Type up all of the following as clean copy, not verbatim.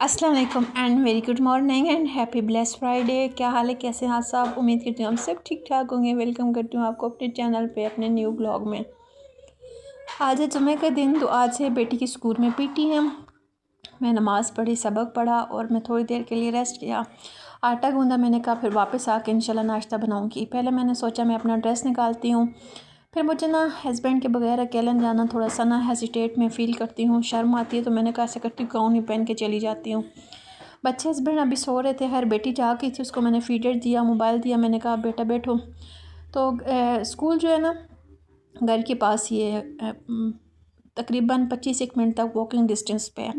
अस्सलाम वालेकुम and very good morning and happy blessed Friday. क्या हाल है, कैसे हैं आप सब? उम्मीद करती हूँ हम सब ठीक ठाक होंगे। वेलकम करती हूँ आपको अपने चैनल पे, अपने न्यू ब्लॉग में। आज है जुमे का दिन, तो आज है बेटी की स्कूल में पीटीएम। मैं नमाज़ पढ़ी, सबक पढ़ा और मैं थोड़ी देर के लिए रेस्ट किया। आटा गूंदा, मैंने कहा फिर वापस आके इंशाल्लाह नाश्ता बनाऊँगी। पहले मैंने सोचा मैं अपना ड्रेस निकालती हूँ, फिर मुझे ना हस्बैंड के बगैर अकेले जाना थोड़ा सा ना हेजिटेट में फ़ील करती हूँ, शर्म आती है। तो मैंने कहा ऐसे करती हूँ, गाउन ही पहन के चली जाती हूँ। बच्चे हस्बैंड अभी सो रहे थे, खैर बेटी जाग गई थी, उसको मैंने फीडर दिया, मोबाइल दिया, मैंने कहा बेटा बैठो। तो स्कूल जो है ना घर के पास ही है, तकरीबन 25 मिनट तक वॉकिंग डिस्टेंस पे है।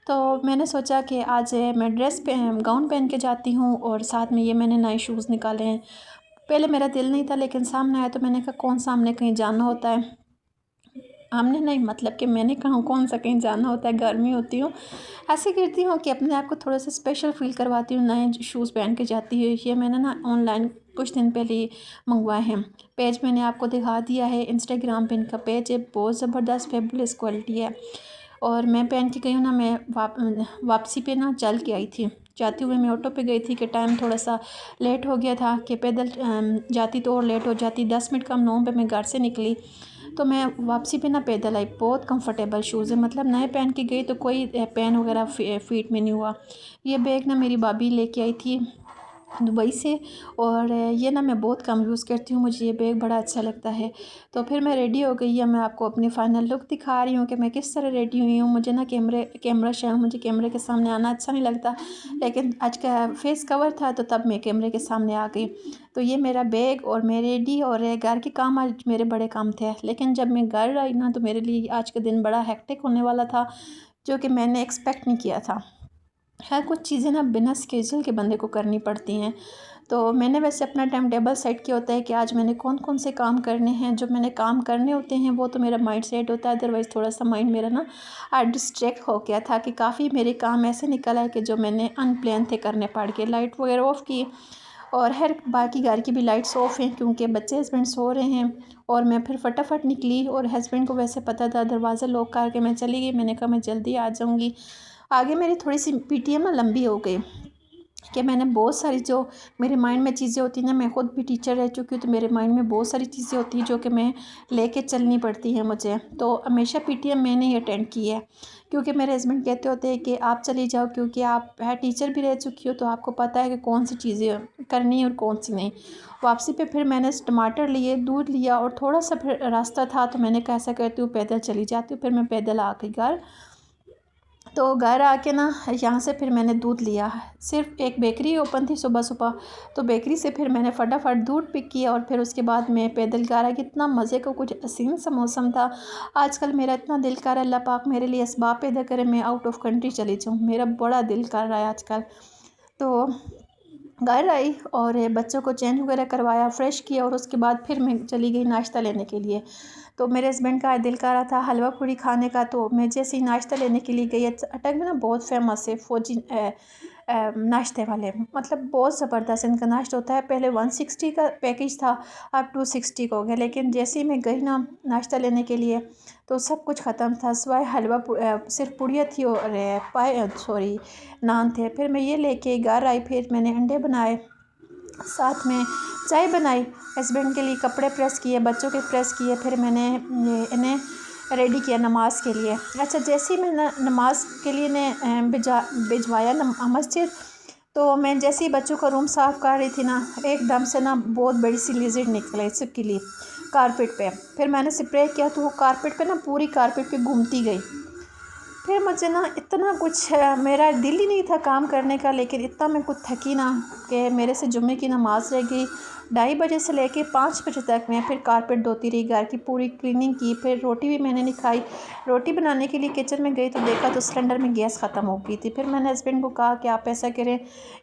तो मैंने सोचा कि आज मैं गाउन पहन के जाती हूँ और साथ में ये मैंने नए शूज़ निकाले हैं। पहले मेरा दिल नहीं था, लेकिन सामने आया तो मैंने कहा कौन सामने कहीं जाना होता है, हमने नहीं, मतलब कि मैंने कहा कौन सा कहीं जाना होता है, गर्मी होती हूँ, ऐसे करती हूँ कि अपने आप को थोड़ा सा स्पेशल फ़ील करवाती हूँ, नए शूज़ पहन के जाती हूँ। ये मैंने ना ऑनलाइन कुछ दिन पहले ही मंगवाए हैं। पेज मैंने आपको दिखा दिया है, इंस्टाग्राम पे इनका पेज है, बहुत ज़बरदस्त फेबुलस क्वालिटी है। और मैं पहन के गई हूँ ना, मैं वापसी पे ना चल के आई थी। जाते हुए मैं ऑटो पे गई थी कि टाइम थोड़ा सा लेट हो गया था, कि पैदल जाती तो और लेट हो जाती। 10 मिनट कम 9 पे मैं घर से निकली, तो मैं वापसी पे ना पैदल आई। बहुत कंफर्टेबल शूज़ है, मतलब नए पहन के गई तो कोई पेन वगैरह फीट में नहीं हुआ। ये बैग ना मेरी भाभी लेके आई थी दुबई से, और ये ना मैं बहुत कम यूज़ करती हूँ, मुझे ये बैग बड़ा अच्छा लगता है। तो फिर मैं रेडी हो गई है, मैं आपको अपनी फ़ाइनल लुक दिखा रही हूँ कि मैं किस तरह रेडी हुई हूँ। मुझे ना मुझे कैमरे के सामने आना अच्छा नहीं लगता, लेकिन आज का फेस कवर था तो तब मैं कैमरे के सामने आ गई। तो ये मेरा बैग और मैं रेडी, और घर के काम आज मेरे बड़े काम थे, लेकिन जब मैं घर आई ना तो मेरे लिए आज का दिन बड़ा हेक्टिक होने वाला था, जो कि मैंने एक्सपेक्ट नहीं किया था। है कुछ चीज़ें ना बिना स्केड्यूल के बंदे को करनी पड़ती हैं। तो मैंने वैसे अपना टाइम टेबल सेट किया होता है कि आज मैंने कौन कौन से काम करने हैं। जो मैंने काम करने होते हैं वो तो मेरा माइंड सेट होता है, अदरवाइज़ थोड़ा सा माइंड मेरा ना डिस्ट्रैक्ट हो गया था, कि काफ़ी मेरे काम ऐसे निकल आए कि जो मैंने अनप्लान थे करने पड़ गए। लाइट वगैरह ऑफ़ की, और हर बाकी घर की भी लाइट्स ऑफ हैं क्योंकि बच्चे हस्बैंड सो रहे हैं। और मैं फिर फटाफट निकली, और हस्बैंड को वैसे पता था, दरवाज़ा लॉक करके मैं चली गई। मैंने कहा मैं जल्दी आ जाऊँगी। आगे मेरी थोड़ी सी पीटीएम ना लंबी हो गई, कि मैंने बहुत सारी जो मेरे माइंड में चीज़ें होती हैं ना, मैं ख़ुद भी टीचर रह चुकी हूँ, तो मेरे माइंड में बहुत सारी चीज़ें होती हैं जो कि मैं लेके चलनी पड़ती हैं मुझे। तो हमेशा पीटीएम मैंने ही अटेंड की है, क्योंकि मेरे हस्बैंड कहते होते हैं कि आप चली जाओ, क्योंकि आप है टीचर भी रह चुकी हो, तो आपको पता है कि कौन सी चीज़ें करनी है और कौन सी नहीं। वापसी पे फिर मैंने टमाटर लिए, दूध लिया, और थोड़ा सा फिर रास्ता था, तो मैंने कैसा करती हूँ पैदल चली जाती हूँ। फिर मैं पैदल आ गई घर। तो घर आके ना यहाँ से फिर मैंने दूध लिया, सिर्फ एक बेकरी ओपन थी सुबह सुबह, तो बेकरी से फिर मैंने फटाफट दूध पिक किया, और फिर उसके बाद मैं पैदल घर आ गई। इतना मज़े का कुछ हसीन सा मौसम था। आजकल मेरा इतना दिल कर रहा है अल्लाह पाक मेरे लिए इसबाब पैदा करे, मैं आउट ऑफ कंट्री चली जाऊँ, मेरा बड़ा दिल कर रहा है आजकल। तो घर आई और बच्चों को चेंज वगैरह करवाया, फ़्रेश किया, और उसके बाद फिर मैं चली गई नाश्ता लेने के लिए। तो मेरे हस्बैंड का दिल कर रहा था हलवा पूड़ी खाने का, तो मैं जैसे ही नाश्ता लेने के लिए गई, अटक में ना बहुत फेमस है फौजी नाश्ते वाले, मतलब बहुत ज़बरदस्त इनका नाश्ता होता है। पहले 160 का पैकेज था, अब 260 का हो गया, लेकिन जैसे ही मैं गई ना नाश्ता लेने के लिए तो सब कुछ ख़त्म था, सिवाय सिर्फ पुड़िया थी, और नान थे। फिर मैं ये लेके घर आई, फिर मैंने अंडे बनाए, साथ में चाय बनाई, हस्बैंड के लिए कपड़े प्रेस किए, बच्चों के प्रेस किए, फिर मैंने इन्हें रेडी किया नमाज़ के लिए। अच्छा, जैसे ही मैं नमाज़ के लिए ने भिजवाया मस्जिद, तो मैं जैसे ही बच्चों का रूम साफ़ कर रही थी ना, एकदम से ना बहुत बड़ी सी लिज़र्ड निकले छिपकली कारपेट पे। फिर मैंने स्प्रे किया तो वो कारपेट पे ना पूरी कारपेट पे घूमती गई। फिर मुझे ना इतना कुछ मेरा दिल ही नहीं था काम करने का, लेकिन इतना मैं कुछ थकी ना कि मेरे से जुम्मे की नमाज़ रह गई। 2:30 बजे से लेके 5 बजे तक मैं फिर कारपेट धोती रही, घर की पूरी क्लीनिंग की। फिर रोटी भी मैंने नहीं खाई। रोटी बनाने के लिए किचन में गई तो देखा तो सिलेंडर में गैस ख़त्म हो गई थी। फिर मैंने हस्बैंड को कहा कि आप ऐसा करें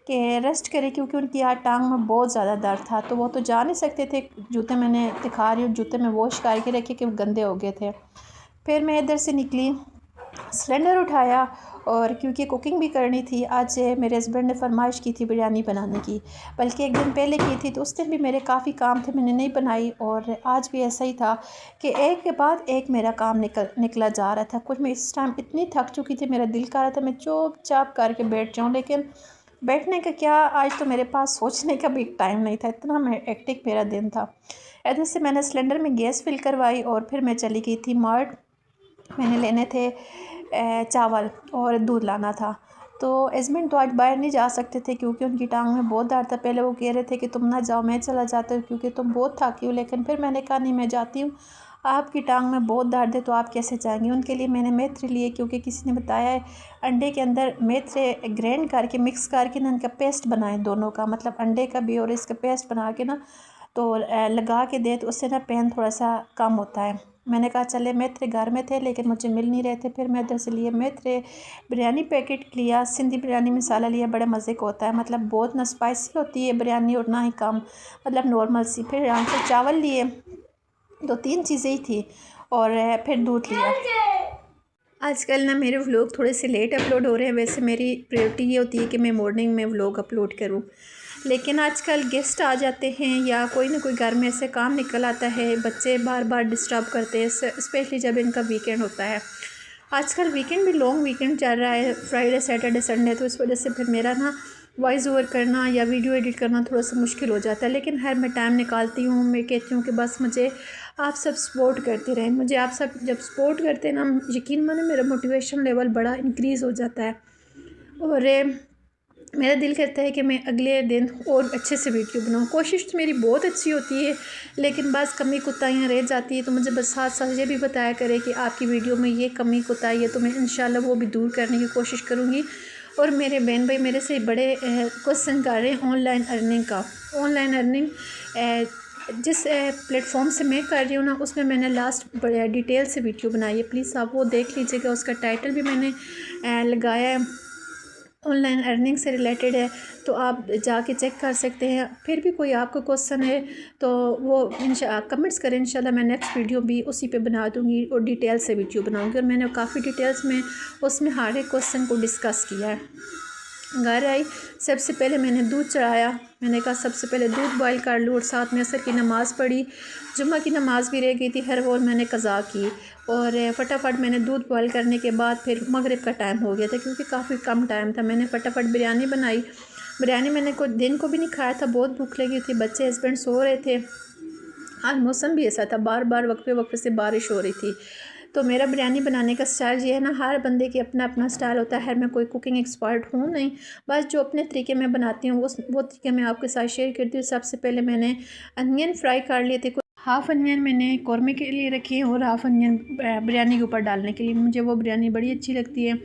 कि रेस्ट करें, क्योंकि उनकी आज टांग में बहुत ज़्यादा दर्द था, तो वो तो जा नहीं सकते थे। जूते मैंने दिखा रही हूँ, जूते में वॉश करके रखे कि गंदे हो गए थे। फिर मैं इधर से निकली, सिलेंडर उठाया, और क्योंकि कुकिंग भी करनी थी, आज मेरे हस्बैंड ने फरमाइश की थी बिरयानी बनाने की, बल्कि एक दिन पहले की थी, तो उस दिन भी मेरे काफ़ी काम थे, मैंने नहीं बनाई। और आज भी ऐसा ही था कि एक के बाद एक मेरा काम निकला जा रहा था। कुछ मैं इस टाइम इतनी थक चुकी थी, मेरा दिल कर रहा था मैं चुपचाप करके बैठ जाऊँ, लेकिन बैठने का क्या, आज तो मेरे पास सोचने का भी टाइम नहीं था, इतना मैं एक्टिक मेरा दिन था। इधर से मैंने सिलेंडर में गैस फिल करवाई और फिर मैं चली गई थी मार्ट। मैंने लेने थे चावल और दूध लाना था। तो हस्बैंड तो आज बाहर नहीं जा सकते थे क्योंकि उनकी टांग में बहुत दर्द था। पहले वो कह रहे थे कि तुम ना जाओ, मैं चला जाता हूँ क्योंकि तुम बहुत थकी हो, लेकिन फिर मैंने कहा नहीं, मैं जाती हूँ, आपकी टांग में बहुत दर्द है तो आप कैसे जाएंगी। उनके लिए मैंने मेथी लिए, क्योंकि किसी ने बताया है अंडे के अंदर मेथी ग्राइंड करके मिक्स करके ना इनका पेस्ट बनाएं, दोनों का, मतलब अंडे का भी और इसका पेस्ट बना के ना तो लगा के दे, तो उससे ना पेन थोड़ा सा कम होता है। मैंने कहा चले, मेथी घर में थे लेकिन मुझे मिल नहीं रहे थे, फिर मैं उधर से लिए मेथी बिरयानी पैकेट लिया, सिंधी बिरयानी मसाला लिया, बड़े मज़े का होता है, मतलब बहुत ना स्पाइसी होती है बिरयानी और ना ही कम, मतलब नॉर्मल सी। फिर यहाँ से चावल लिए, 2-3 चीज़ें ही थी, और फिर दूध लिया। आजकल ना मेरे व्लॉग थोड़े से लेट अपलोड हो रहे हैं, वैसे मेरी प्रायोरिटी ये होती है कि मैं मॉर्निंग में व्लॉग अपलोड करूं, लेकिन आजकल गेस्ट आ जाते हैं या कोई ना कोई घर में ऐसे काम निकल आता है, बच्चे बार बार डिस्टर्ब करते हैं, स्पेशली जब इनका वीकेंड होता है। आजकल वीकेंड भी लॉन्ग वीकेंड चल रहा है, फ्राइडे सैटरडे संडे, तो इस वजह से फिर मेरा ना वॉइस ओवर करना या वीडियो एडिट करना थोड़ा सा मुश्किल हो जाता है, लेकिन हर मैं टाइम निकालती हूँ। मैं कहती हूँ कि बस मुझे आप सब सपोर्ट करते रहें, मुझे आप सब जब सपोर्ट करते हैं ना, यकीन माने मेरा मोटिवेशन लेवल बड़ा इंक्रीज़ हो जाता है, और मेरा दिल करता है कि मैं अगले दिन और अच्छे से वीडियो बनाऊँ। कोशिश तो मेरी बहुत अच्छी होती है, लेकिन बस कमी कोताहियाँ रह जाती है, तो मुझे बस साथ साथ ये भी बताया करें कि आपकी वीडियो में ये कमी कोताही है, तो मैं इंशाल्लाह वो भी दूर करने की कोशिश करूँगी। और मेरे बहन भाई मेरे से बड़े क्वेश्चन कर रहे हैं ऑनलाइन अर्निंग का। ऑनलाइन अर्निंग जिस प्लेटफॉर्म से मैं कर रही हूँ ना, उसमें मैंने लास्ट डिटेल से वीडियो बनाई है, प्लीज़ आप वो देख लीजिएगा। उसका टाइटल भी मैंने लगाया है, ऑनलाइन अर्निंग से रिलेटेड है, तो आप जाके चेक कर सकते हैं। फिर भी कोई आपको क्वेश्चन है तो वो कमेंट्स करें, इंशाल्लाह मैं नेक्स्ट वीडियो भी उसी पे बना दूँगी और डिटेल से वीडियो बनाऊँगी। और मैंने काफ़ी डिटेल्स में उसमें हर एक क्वेश्चन को डिस्कस किया है। घर आई, सबसे पहले मैंने दूध चढ़ाया, मैंने कहा सबसे पहले दूध बॉईल कर लूँ, और साथ में असर की नमाज़ पढ़ी, जुम्मा की नमाज़ भी रह गई थी, हर वो मैंने कज़ा की। और फटाफट मैंने दूध बॉईल करने के बाद फिर मगरिब का टाइम हो गया था, क्योंकि काफ़ी कम टाइम था। मैंने फटाफट बिरयानी बनाई। बिरयानी मैंने को दिन को भी नहीं खाया था, बहुत भूख लगी थी, बच्चे हस्बैंड सो रहे थे, आज मौसम भी ऐसा था, बार बार वक्फे वक्फे से बारिश हो रही थी। तो मेरा बिरयानी बनाने का स्टाइल ये है ना, हर बंदे की अपना अपना स्टाइल होता है, मैं कोई कुकिंग एक्सपर्ट हूँ नहीं, बस जो अपने तरीके में बनाती हूँ वो तरीके मैं आपके साथ शेयर करती हूँ। सबसे पहले मैंने अनियन फ्राई कर लिए थे, हाफ़ अनियन मैंने कौरमे के लिए रखी है और हाफ़ अनियन बिरयानी के ऊपर डालने के लिए, मुझे वो बिरयानी बड़ी अच्छी लगती है।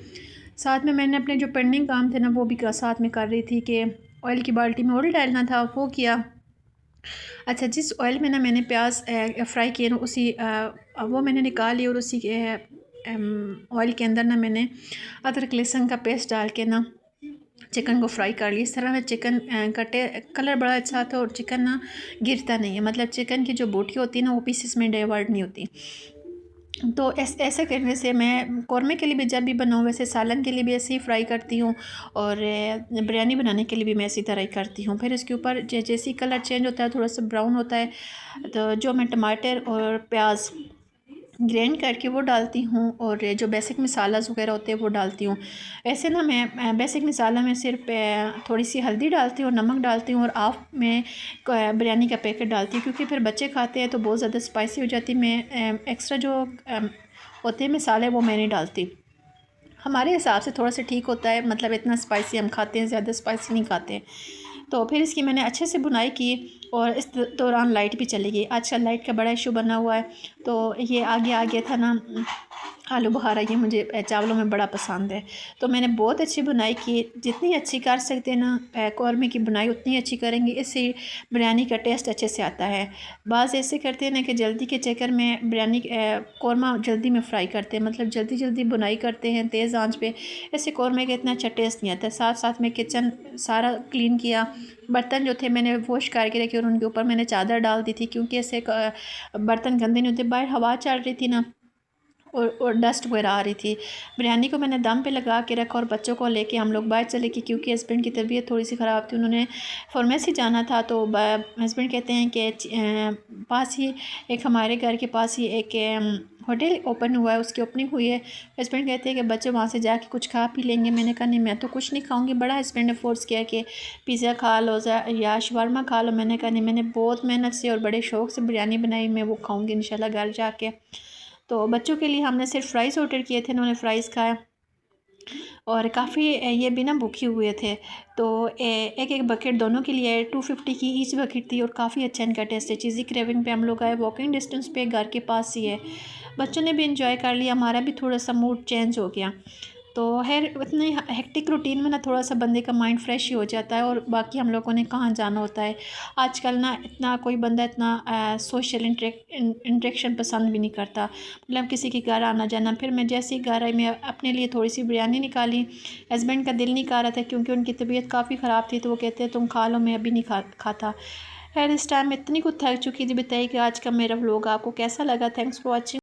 साथ में मैंने अपने जो पेंडिंग काम थे ना, वो भी साथ में कर रही थी कि ऑयल की बाल्टी में ऑयल डालना था, वो किया। अच्छा, जिस ऑयल में ना मैंने प्याज फ्राई किए ना, उसी वो मैंने निकाल लिया, और उसी के ऑयल के अंदर ना मैंने अदरक लहसुन का पेस्ट डाल के ना चिकन को फ्राई कर लिया। इस तरह में चिकन का कलर बड़ा अच्छा आता है और चिकन ना गिरता नहीं है, मतलब चिकन की जो बोटी होती है ना, वो पीसेस में डाइवर्ट नहीं होती। तो ऐसे करने से मैं कौरमे के लिए भी जब भी बनाऊँ, वैसे सालन के लिए भी ऐसे ही फ्राई करती हूँ, और बिरयानी बनाने के लिए भी मैं इसी तरह ही करती हूँ। फिर इसके ऊपर जैसे ही कलर चेंज होता है, थोड़ा सा ब्राउन होता है, तो जो मैं टमाटर और प्याज ग्राइंड करके वो डालती हूँ, और जो बेसिक मसालास वगैरह होते हैं वो डालती हूँ। ऐसे ना मैं बेसिक मसाला में सिर्फ थोड़ी सी हल्दी डालती हूँ, नमक डालती हूँ, और हाफ में बिरयानी का पैकेट डालती हूँ, क्योंकि फिर बच्चे खाते हैं तो बहुत ज़्यादा स्पाइसी हो जाती है। मैं एक्स्ट्रा जो होते हैं मसाले वो मैं नहीं डालती, हमारे हिसाब से थोड़ा सा ठीक होता है, मतलब इतना स्पाइसी हम खाते हैं, ज़्यादा स्पाइसी नहीं खाते। तो फिर इसकी मैंने अच्छे से बुनाई की, और इस दौरान लाइट भी चली गई। आजकल लाइट का बड़ा इशू बना हुआ है, तो ये आगे आ गया था ना आलू बुखारा, ये मुझे चावलों में बड़ा पसंद है। तो मैंने बहुत अच्छी बुनाई की, जितनी अच्छी कर सकते हैं ना कौरमे की बुनाई उतनी अच्छी करेंगे, इससे बिरयानी का टेस्ट अच्छे से आता है। बाज़ ऐसे करते हैं ना कि जल्दी के चक्कर में बिरयानी कौरमा जल्दी में फ्राई करते हैं, मतलब जल्दी जल्दी बुनाई करते हैं तेज़ आंच पे, ऐसे कौरमे का इतना अच्छा टेस्ट नहीं आता। साथ साथ में किचन सारा क्लीन किया, बर्तन जो थे मैंने वॉश करके रखे, और उनके ऊपर मैंने चादर डाल दी थी, क्योंकि ऐसे बर्तन गंदे नहीं होते। बाहर हवा चल रही थी ना, और डस्ट वगैरह आ रही थी। बिरयानी को मैंने दम पे लगा के रखा और बच्चों को लेके हम लोग बाहर चले गए, क्योंकि हस्बैंड की तबीयत थोड़ी सी ख़राब थी, उन्होंने फार्मेसी जाना था। तो हस्बैंड कहते हैं कि पास ही एक हमारे घर के पास ही एक होटल ओपन हुआ है, उसकी ओपनिंग हुई है। हस्बैंड कहते हैं कि बच्चे वहाँ से जाके कुछ खा पी लेंगे। मैंने कहा नहीं, मैं तो कुछ नहीं खाऊंगी। बड़ा हस्बैंड ने फोर्स किया कि पिज़्ज़ा खा लो या शवारमा खा लो। मैंने कहा नहीं, मैंने बहुत मेहनत से और बड़े शौक़ से बिरयानी बनाई, मैं वो खाऊंगी इंशाल्लाह घर जाके। तो बच्चों के लिए हमने सिर्फ फ़्राइज़ ऑर्डर किए थे, उन्होंने फ़्राइज़ खाया और काफ़ी ये भी ना भूखे हुए थे। तो एक एक बकेट दोनों के लिए 250 की ईच बकेट थी और काफ़ी अच्छा इनका टेस्ट है। चीज़ी क्रेविंग पे हम लोग आए, वॉकिंग डिस्टेंस पे घर के पास ही है। बच्चों ने भी इंजॉय कर लिया, हमारा भी थोड़ा सा मूड चेंज हो गया। तो खैर इतनी हेक्टिक रूटीन में ना थोड़ा सा बंदे का माइंड फ्रेश ही हो जाता है। और बाकी हम लोगों ने कहाँ जाना होता है आजकल ना, इतना कोई बंदा इतना सोशल इंटरेक्शन पसंद भी नहीं करता, मतलब किसी के घर आना जाना। फिर मैं जैसे ही घर आई, मैं अपने लिए थोड़ी सी बिरयानी निकाली। हस्बैंड का दिल नहीं कर रहा था क्योंकि उनकी तबीयत काफ़ी ख़राब थी, तो वो कहते हैं तुम खा लो, मैं अभी नहीं खाता। खैर इस टाइम इतनी कुछ थक चुकी थी। बताइए कि आज का मेरा व्लॉग आपको कैसा लगा। Thanks for watching.